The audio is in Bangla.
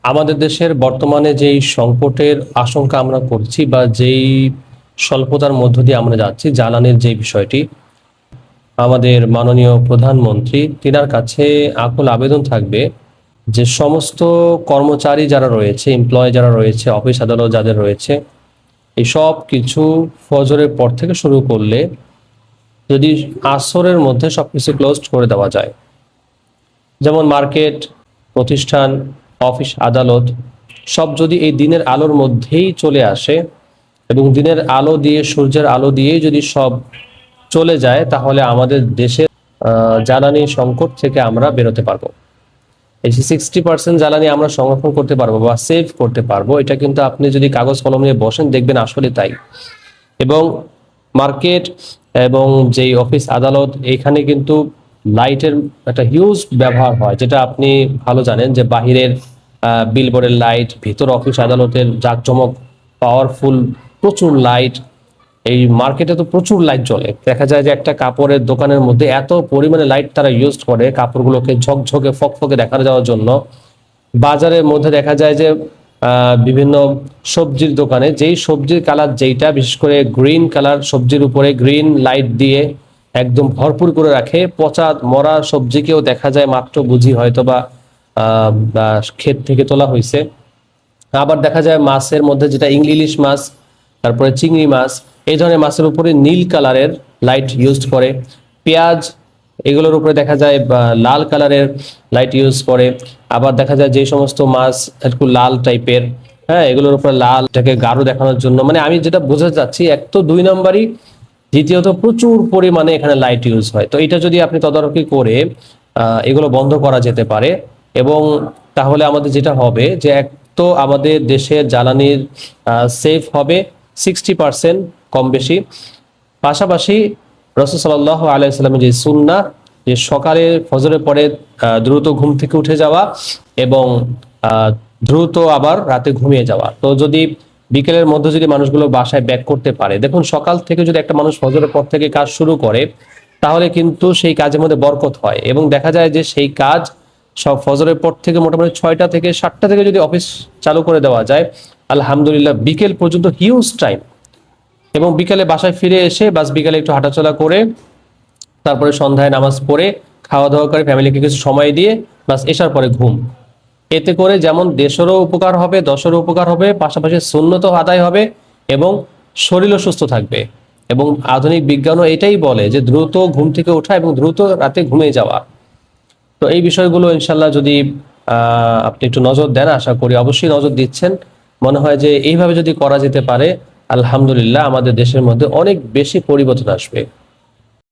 আমাদের দেশের বর্তমানে যেই সংকটের আশঙ্কা আমরা করছি বা যেই স্বল্পতার মধ্য দিয়ে আমরা যাচ্ছি, জ্বালানির যে বিষয়টি, আমাদের মাননীয় প্রধানমন্ত্রী তিনার কাছে আকুল আবেদন থাকবে যে সমস্ত কর্মচারী যারা রয়েছে, এমপ্লয় যারা রয়েছে, অফিস আদালত যাদের রয়েছে, এই সব কিছু ফজরের পর থেকে শুরু করলে যদি আসরের মধ্যে সবকিছু ক্লোজ করে দেওয়া যায়, যেমন মার্কেট, প্রতিষ্ঠান, অফিস আদালত সব যদি এই দিনের আলোর মধ্যেই চলে আসে এবং দিনের আলো দিয়ে, সূর্যের আলো দিয়েই যদি সব চলে যায়, তাহলে আমাদের দেশের জ্বালানি সংকট থেকে আমরা বেরোতে পারবো। এই 60% জ্বালানি আমরা সংরক্ষণ করতে পারবো বা সেভ করতে পারবো। এটা কিন্তু আপনি যদি কাগজ কলম নিয়ে বসেন দেখবেন আসলে তাই। এবং মার্কেট এবং যেই অফিস আদালত, এখানে কিন্তু লাইটের একটা হিউজ ব্যবহার হয়, যেটা আপনি ভালো জানেন যে বাহিরের বিলবোর্ডের লাইট, ভিতর অফিস আদালতের জাঁকজমক, পাওয়ারফুল প্রচুর লাইট। এই মার্কেটে তো প্রচুর লাইট জ্বলে, দেখা যায় যে একটা কাপড়ের দোকানের মধ্যে এত পরিমাণে লাইট তারা ইউজ করে কাপড়গুলোকে ঝকঝকে ফকফকে দেখা যাওয়ার জন্য। বাজারের মধ্যে দেখা যায় যে বিভিন্ন সবজির দোকানে যেই সবজির কালার যেইটা, বিশেষ করে গ্রিন কালার সবজির উপরে গ্রিন লাইট দিয়ে একদম ভরপুর করে রাখে। পচা মরা সবজিকেও দেখা যায় মাত্র বুঝি হয়তো বা ক্ষেত থেকে তোলা হয়েছে। আবার দেখা যায় মাছের মধ্যে যেটা ইলিশ মাছ, তারপরে চিংড়ি মাছ, এই ধরনের মাছের উপরে নীল কালারের লাইট ইউজ করে। পেঁয়াজ, এগুলোর উপরে দেখা যায় লাল কালারের লাইট ইউজ করে। আবার দেখা যায় যে সমস্ত মাছ একটু লাল টাইপের, হ্যাঁ, এগুলোর উপরে লালটাকে গাঢ় দেখানোর জন্য, মানে আমি যেটা বোঝাতে চাচ্ছি, এক তো 2 নম্বরই, দ্বিতীয়ত প্রচুর পরিমাণে এখানে লাইট ইউজ হয়। তো এটা যদি আপনি তদারকি করে এগুলো বন্ধ করা যেতে পারে, এবং তাহলে আমাদের যেটা হবে যে এক তো আমাদের দেশের জ্বালানির সেফ হবে 60% কম বেশি। পাশাপাশি রাসূল সাল্লাল্লাহু আলাইহি ওয়াসাল্লামের যে সুন্নাহ, যে সকালে ফজরের পরে দ্রুত ঘুম থেকে উঠে যাওয়া এবং দ্রুত আবার রাতে ঘুমিয়ে যাওয়া, তো যদি বিকেলের মধ্যে যদি মানুষগুলো বাসায় ব্যাক করতে পারে, দেখুন সকাল থেকে যদি একটা মানুষ ফজরের পর থেকে কাজ শুরু করে, তাহলে কিন্তু সেই কাজের মধ্যে বরকত হয়। এবং দেখা যায় যে সেই কাজ সব ফজরের পর থেকে মোটামুটি 6টা থেকে 7টা থেকে যদি অফিস চালু করে দেওয়া যায়, আলহামদুলিল্লাহ বিকেল পর্যন্ত হিউজ টাইম। এবং বিকালে বাসায় ফিরে এসে বাস বিকালে একটু হাঁটাচলা করে, তারপরে সন্ধ্যায় নামাজ পড়ে খাওয়া দাওয়া করে ফ্যামিলিকে কিছু সময় দিয়ে বাস এসার পরে ঘুম। এতে করে যেমন দেশেরও উপকার হবে, দশেরও উপকার হবে, পাশাপাশি সুন্নতও আদায় হবে এবং শরীরও সুস্থ থাকবে। এবং আধুনিক বিজ্ঞানও এটাই বলে যে দ্রুত ঘুম থেকে ওঠা এবং দ্রুত রাতে ঘুমিয়ে যাওয়া। তো এই বিষয়গুলো ইনশাল্লাহ যদি আপনি একটু নজর দেন, আশা করি অবশ্যই নজর দিচ্ছেন, মনে হয় যে এইভাবে যদি করা যেতে পারে, আলহামদুলিল্লাহ আমাদের দেশের মধ্যে অনেক বেশি পরিবর্তন আসবে।